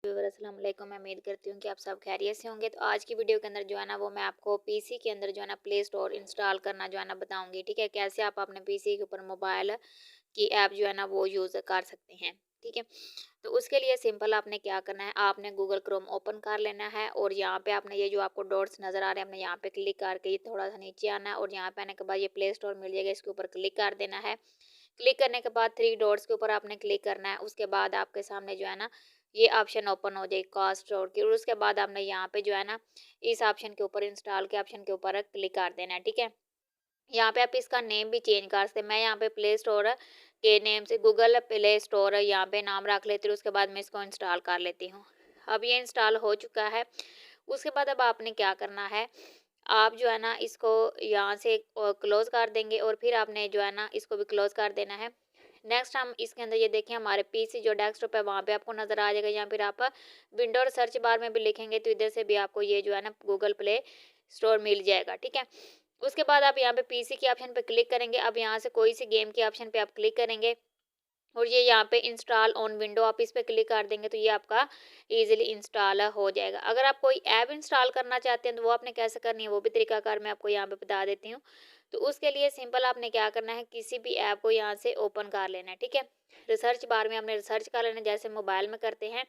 अस्सलाम वालेकुम। मैं उम्मीद करती हूँ कि आप सब खैरियत से होंगे। तो आज की वीडियो के अंदर जो है ना वो मैं आपको पीसी के अंदर जो है ना प्ले स्टोर इंस्टॉल करना जो है ना बताऊंगी। ठीक है, कैसे आप अपने पीसी के ऊपर मोबाइल की ऐप जो है ना वो यूज़ कर सकते हैं। ठीक है, तो उसके लिए सिंपल आपने क्या करना है, आपने गूगल क्रोम ओपन कर लेना है और यहाँ पे आपने ये जो आपको डॉट्स नज़र आ रहे हैं आपने यहाँ पे क्लिक करके ये थोड़ा सा नीचे आना है और यहाँ पे आने के बाद ये प्ले स्टोर मिल जाएगा, इसके ऊपर क्लिक कर देना है। क्लिक करने के बाद थ्री डॉट्स के ऊपर आपने क्लिक करना है। उसके बाद आपके सामने जो है ना ये ऑप्शन ओपन हो जाएगी कास्ट स्टोर की, और उसके बाद आपने यहाँ पे जो है ना इस ऑप्शन के ऊपर इंस्टॉल के ऑप्शन के ऊपर क्लिक कर देना है। ठीक है, यहाँ पे आप इसका नेम भी चेंज कर सकते हैं। मैं यहाँ पे प्ले स्टोर के नेम से गूगल प्ले स्टोर यहाँ पे नाम रख लेती हूँ। उसके बाद मैं इसको इंस्टॉल कर लेती हूँ। अब ये इंस्टॉल हो चुका है। उसके बाद अब आपने क्या करना है, आप जो है ना इसको यहाँ से क्लोज कर देंगे और फिर आपने जो है ना इसको भी क्लोज कर देना है। नेक्स्ट हम इसके अंदर ये देखें हमारे पीसी जो डेस्कटॉप है वहाँ पे आपको नज़र आ जाएगा। यहाँ फिर आप विंडो और सर्च बार में भी लिखेंगे तो इधर से भी आपको ये जो है ना गूगल प्ले स्टोर मिल जाएगा। ठीक है, उसके बाद आप यहाँ पे पीसी के ऑप्शन पे क्लिक करेंगे। अब यहाँ से कोई सी गेम के ऑप्शन पे आप क्लिक करेंगे और ये यहाँ पे इंस्टॉल ऑन विंडो आप इस पे क्लिक कर देंगे तो ये आपका इजीली इंस्टॉल हो जाएगा। अगर आप कोई ऐप इंस्टॉल करना चाहते हैं तो वो आपने कैसे करनी है वो भी तरीकाकार मैं आपको यहाँ पे बता देती हूँ। तो उसके लिए सिंपल आपने क्या करना है, किसी भी ऐप को यहाँ से ओपन कर लेना है। ठीक है, रिसर्च बार में आपने रिसर्च कर लेना है जैसे मोबाइल में करते हैं।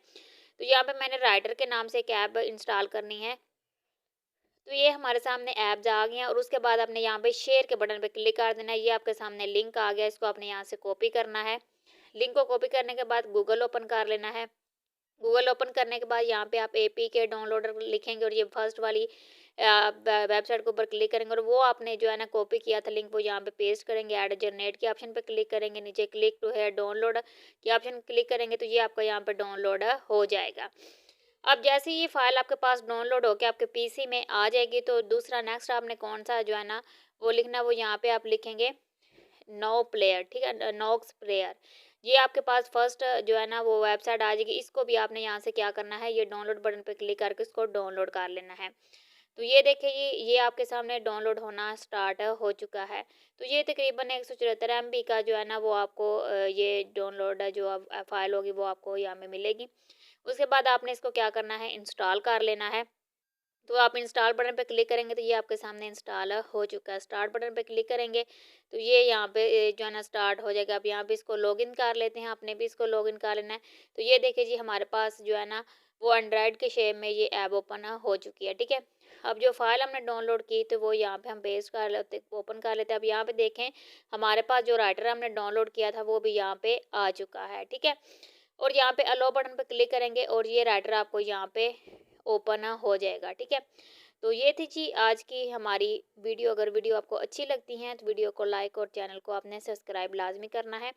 तो यहाँ पे मैंने राइटर के नाम से एक ऐप इंस्टॉल करनी है। तो ये हमारे सामने ऐप आ गया और उसके बाद आपने यहाँ पे शेयर के बटन पे क्लिक कर देना है। ये आपके सामने लिंक आ गया, इसको आपने यहाँ से कॉपी करना है। लिंक को कॉपी करने के बाद गूगल ओपन कर लेना है। गूगल ओपन करने के बाद यहाँ पे आप एपीके डाउनलोडर लिखेंगे और ये फर्स्ट वाली वेबसाइट के ऊपर क्लिक करेंगे और वो आपने जो है ना कॉपी किया था लिंक वो यहाँ पे पेस्ट करेंगे। ऐड जनरेट के ऑप्शन पे क्लिक करेंगे, नीचे क्लिक टू हेयर डाउनलोड के ऑप्शन क्लिक करेंगे तो ये आपका यहाँ पे डाउनलोड हो जाएगा। अब जैसे ये फाइल आपके पास डाउनलोड होकर आपके पीसी में आ जाएगी तो दूसरा नेक्स्ट आपने कौन सा जो है ना वो लिखना, वो यहाँ पे आप लिखेंगे नो प्लेयर। ठीक है, नोक्स प्लेयर। ये आपके पास फर्स्ट जो है ना वो वेबसाइट आ जाएगी। इसको भी आपने यहाँ से क्या करना है, ये डाउनलोड बटन पे क्लिक करके इसको डाउनलोड कर लेना है। तो ये देखिए ये आपके सामने डाउनलोड होना स्टार्ट हो चुका है। तो ये तकरीबन 174 MB का जो है ना वो आपको ये डाउनलोड जो अब फाइल होगी वो आपको यहाँ में मिलेगी। उसके बाद आपने इसको क्या करना है, इंस्टॉल कर लेना है। तो आप इंस्टॉल बटन पे क्लिक करेंगे तो ये आपके सामने इंस्टॉल हो चुका है। स्टार्ट बटन पे क्लिक करेंगे तो ये यहाँ पे जो है ना स्टार्ट हो जाएगा। अब यहाँ पे इसको लॉगिन कर लेते हैं, आपने भी इसको लॉगिन कर लेना है। तो ये देखिए जी हमारे पास जो है ना वो एंड्रॉयड के शेप में ये ऐप ओपन हो चुकी है। ठीक है, अब जो फाइल हमने डाउनलोड की तो वो यहाँ पे हम पेस्ट कर लेते, ओपन कर लेते हैं। अब यहाँ पे देखें हमारे पास जो राइटर हमने डाउनलोड किया था वो भी यहाँ पे आ चुका है। ठीक है, और यहाँ पे अलो बटन पे क्लिक करेंगे और ये राइटर आपको यहाँ पे ओपन हो जाएगा। ठीक है, तो ये थी जी आज की हमारी वीडियो। अगर वीडियो आपको अच्छी लगती है तो वीडियो को लाइक और चैनल को आपने सब्सक्राइब लाजमी करना है।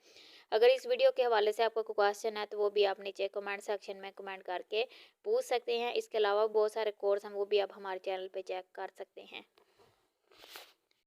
अगर इस वीडियो के हवाले से आपको कोई क्वेश्चन है तो वो भी आप नीचे कमेंट सेक्शन में कमेंट करके पूछ सकते हैं। इसके अलावा बहुत सारे कोर्स हैं वो भी आप हमारे चैनल पे चेक कर सकते हैं।